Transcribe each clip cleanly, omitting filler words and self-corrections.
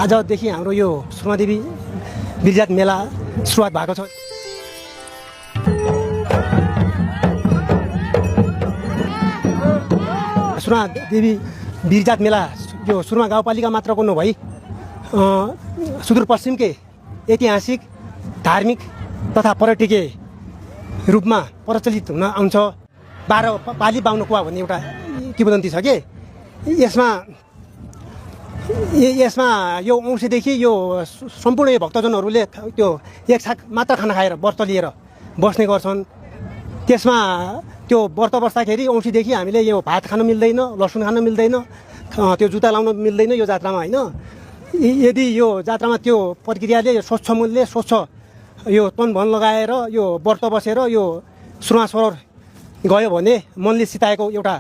आजदेखि हाम्रो यो सुर्मादेवी वीरजात मेला सुरुवात भएको छ। सुर्मादेवी वीरजात मेला यो सुर्मा गाउँपालिका मात्रको नभई सुदूरपश्चिमकै ऐतिहासिक धार्मिक तथा पर्यटकीय रूपमा प्रचलित हुन आउँछ। 12 पाली बाहुन कुवा भन्ने एउटा किंवदन्ती छ कि यसमा यो औँसीदेखि यो सम्पूर्ण भक्तजनहरूले त्यो एक छाक मात्र खाना खाएर व्रत लिएर बस्ने गर्छन्। त्यसमा त्यो व्रत बस्दाखेरि औँसीदेखि हामीले यो भात खान मिल्दैन, लसुन खान मिल्दैन, त्यो जुत्ता लाउन मिल्दैन यो जात्रामा होइन। यदि यो जात्रामा त्यो प्रक्रियाले स्वच्छ मूल्य स्वच्छ यो तनभन लगाएर यो व्रत बसेर यो सुर्मा सरोवर गयो भने मनले चिताएको एउटा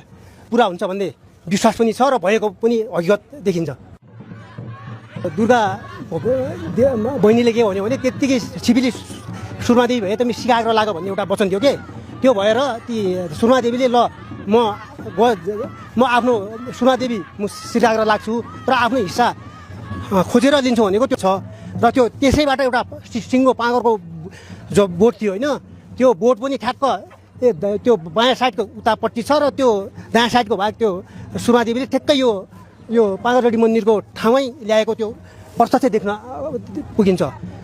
पुरा हुन्छ भन्ने विश्वास पनि छ र भएको पनि हकिकत देखिन्छ। दुर्गा बहिनीले के भन्यो भने त्यत्तिकै छिपिली सुर्मादेवी भए त सिकाएर लाग्यो भन्ने एउटा वचन थियो कि त्यो भएर ती सुर्मादेवीले ल म आफ्नो सुर्मादेवी म सिकाएर लाग्छु र आफ्नो हिस्सा खोजेर लिन्छु भनेको त्यो छ। र त्यो त्यसैबाट एउटा सिङ्गो पाँगरको जो बोट थियो होइन, त्यो बोट पनि ठ्याक्क त्यो बायाँ साइडको उतापट्टि छ र त्यो दायाँ साइडको भाग त्यो सुर्मादेवीले ठ्याक्कै यो पाँगरडी मन्दिरको ठाउँमै ल्याएको त्यो प्रत्यक्ष देख्न पुगिन्छ।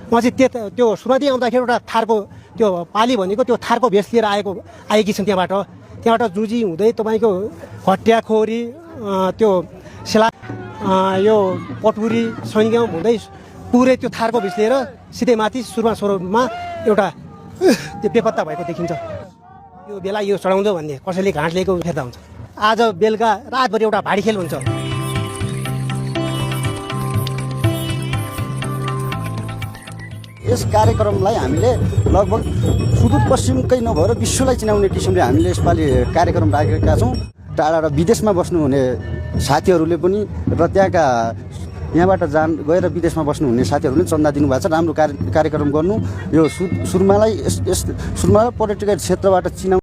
उहाँ चाहिँ त्यो सुर्मादेवी आउँदाखेरि एउटा थारको त्यो पाली भनेको त्यो थारको भेष लिएर आएकी छन्। त्यहाँबाट जुजी हुँदै तपाईँको हट्याखोरी त्यो सेला यो पटुरी सैनिक हुँदै पुरै त्यो थारको भेष लिएर सिधै माथि सुर्मा सरोवरमा एउटा त्यो बेपत्ता भएको देखिन्छ। यो बेला यो चढाउँदो भन्ने कसैले घाँट लिएको फेर्दा हुन्छ। आज बेलुका रातभरि एउटा भाडी खेल हुन्छ। यस कार्यक्रमलाई हामीले लगभग सुदूरपश्चिमकै नभएर विश्वलाई चिनाउने किसिमले हामीले यसपालि कार्यक्रम राखेका छौँ। टाढा र विदेशमा बस्नुहुने साथीहरूले पनि र त्यहाँका यहाँबाट गएर विदेशमा बस्नुहुने साथीहरूले चन्दा दिनुभएको छ। राम्रो कार्यक्रम गर्नु, यो सुर्मालाई सुर्मा पर्यटकीय क्षेत्रबाट चिनाउनु।